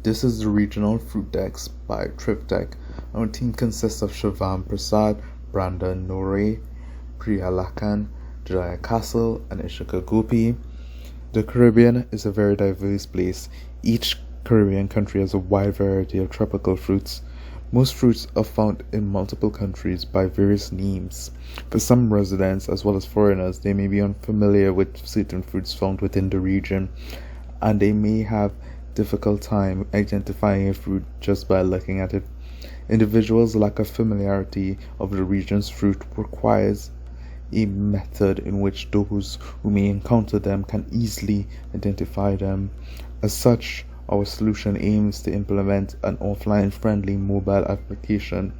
This is the regional FruitDex by TripTech. Our team consists of Shivam Prasad, Brandon Nore, Priya Lakan, Jaya Castle, and Ishika Gopi. The Caribbean is a very diverse place. Each Caribbean country has a wide variety of tropical fruits. Most fruits are found in multiple countries by various names. For some residents as well as foreigners, they may be unfamiliar with certain fruits found within the region, and they may have difficult time identifying a fruit just by looking at it. Individuals' lack of familiarity of the region's fruit requires a method in which those who may encounter them can easily identify them. As such, our solution aims to implement an offline-friendly mobile application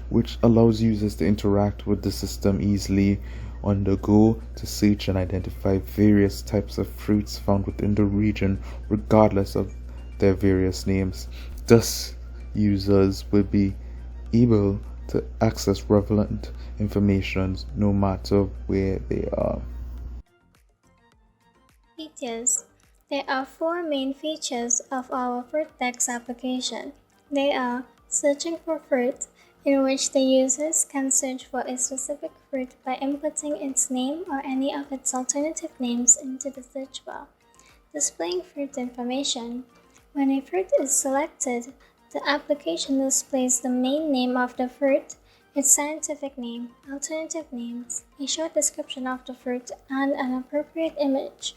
which allows users to interact with the system easily on the go to search and identify various types of fruits found within the region regardless of their various names. Thus, users will be able to access relevant information no matter where they are. Features. There are four main features of our FruitDex application. They are searching for fruit, in which the users can search for a specific fruit by inputting its name or any of its alternative names into the search bar. Displaying fruit information. When a fruit is selected, the application displays the main name of the fruit, its scientific name, alternative names, a short description of the fruit, and an appropriate image.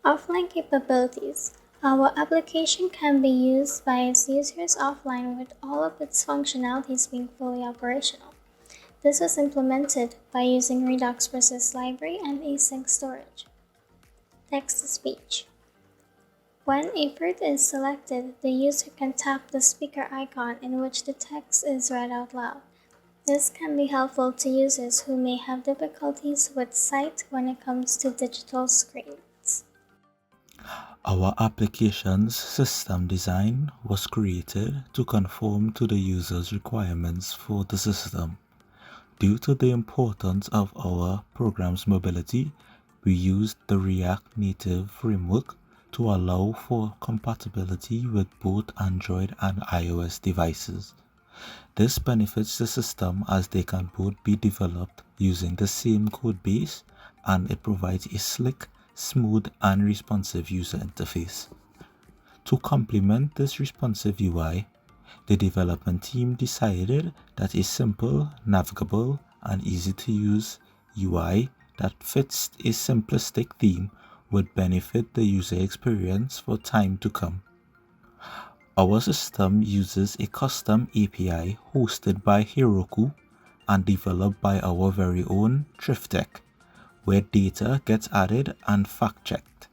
Offline capabilities. Our application can be used by its users offline with all of its functionalities being fully operational. This was implemented by using Redux Process Library and async storage. Text-to-speech. When a fruit is selected, the user can tap the speaker icon in which the text is read out loud. This can be helpful to users who may have difficulties with sight when it comes to digital screens. Our application's system design was created to conform to the user's requirements for the system. Due to the importance of our program's mobility, we used the React Native framework to allow for compatibility with both Android and iOS devices. This benefits the system as they can both be developed using the same code base, and it provides a slick, smooth, and responsive user interface. To complement this responsive UI, the development team decided that a simple, navigable, and easy-to-use UI that fits a simplistic theme would benefit the user experience for time to come. Our system uses a custom API hosted by Heroku and developed by our very own TripTech, where data gets added and fact-checked.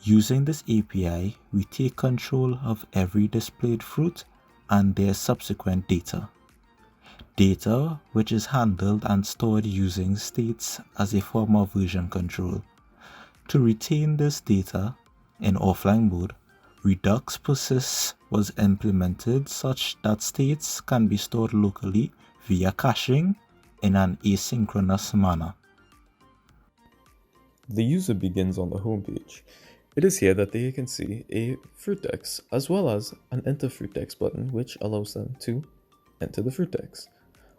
Using this API, we take control of every displayed fruit and their subsequent data. Data which is handled and stored using states as a form of version control. To retain this data in offline mode, Redux Process was implemented such that states can be stored locally via caching in an asynchronous manner. The user begins on the home page. It is here that they can see a FruitDex as well as an Enter FruitDex button which allows them to enter the FruitDex.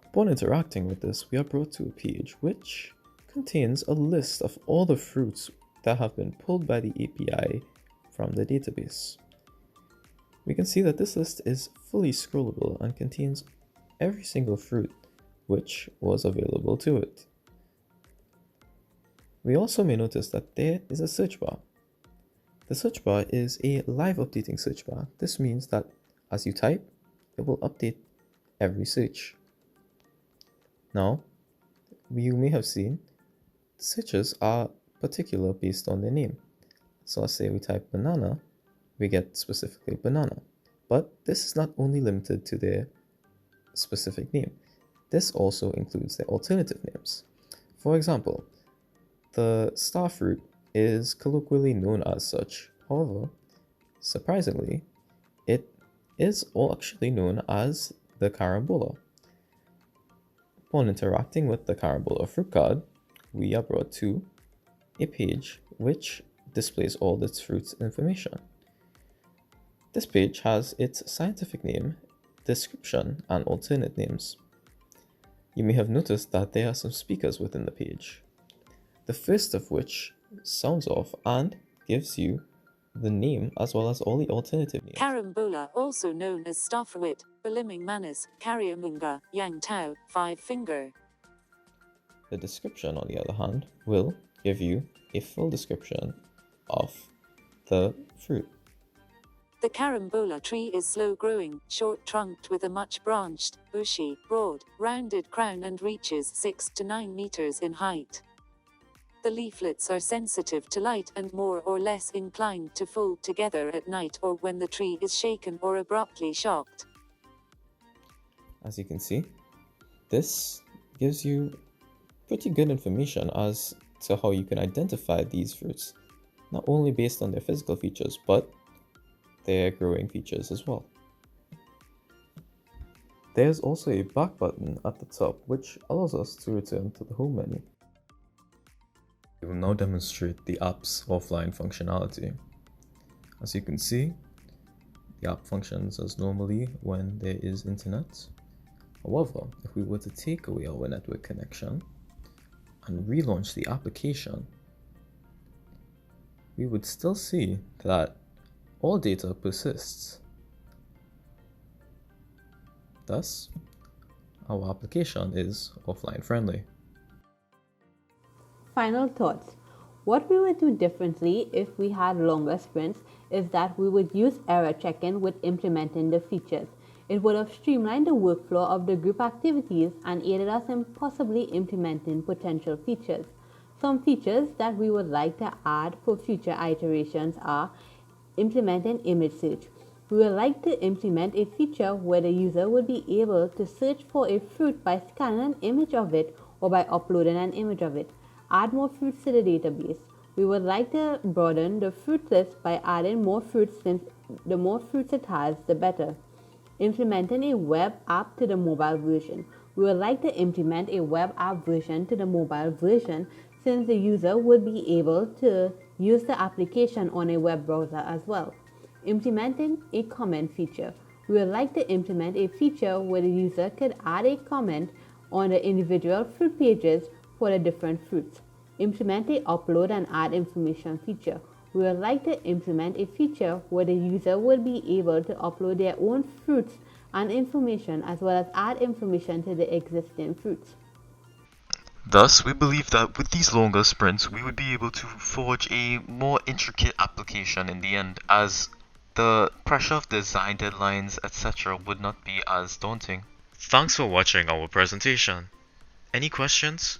Upon interacting with this, we are brought to a page which contains a list of all the fruits that have been pulled by the API from the database. We can see that this list is fully scrollable and contains every single fruit which was available to it. We also may notice that there is a search bar. The search bar is a live updating search bar. This means that as you type, it will update every search. Now, you may have seen searches are particular based on their name. So let's say we type banana, we get specifically banana. But this is not only limited to their specific name. This also includes their alternative names. For example, the star fruit is colloquially known as such. However, surprisingly, it is actually known as the carambola. Upon interacting with the carambola fruit card, we are brought to a page which displays all its fruits information. This page has its scientific name, description, and alternate names. You may have noticed that there are some speakers within the page, the first of which sounds off and gives you the name as well as all the alternative names. Carambola, also known as starfruit, Baliming manus, Cariamunga, Yang Tao, 5-finger. The description, on the other hand, will give you a full description of the fruit. The carambola tree is slow-growing, short-trunked with a much branched, bushy, broad, rounded crown and reaches 6 to 9 meters in height. The leaflets are sensitive to light and more or less inclined to fold together at night or when the tree is shaken or abruptly shocked. As you can see, this gives you pretty good information as to how you can identify these fruits, not only based on their physical features, but their growing features as well. There's also a back button at the top which allows us to return to the home menu. We will now demonstrate the app's offline functionality. As you can see, the app functions as normally when there is internet. However, if we were to take away our network connection and relaunch the application, we would still see that all data persists. Thus, our application is offline friendly. Final thoughts. What we would do differently if we had longer sprints is that we would use error check-in with implementing the features. It would have streamlined the workflow of the group activities and aided us in possibly implementing potential features. Some features that we would like to add for future iterations are implementing image search. We would like to implement a feature where the user would be able to search for a fruit by scanning an image of it or by uploading an image of it. Add more fruits to the database. We would like to broaden the fruit list by adding more fruits, since the more fruits it has, the better. Implementing a web app to the mobile version. We would like to implement a web app version to the mobile version, since the user would be able to use the application on a web browser as well. Implementing a comment feature. We would like to implement a feature where the user could add a comment on the individual fruit pages for the different fruits. Implement a upload and add information feature. We would like to implement a feature where the user would be able to upload their own fruits and information as well as add information to the existing fruits. Thus, we believe that with these longer sprints, we would be able to forge a more intricate application in the end, as the pressure of design deadlines, etc. would not be as daunting. Thanks for watching our presentation. Any questions?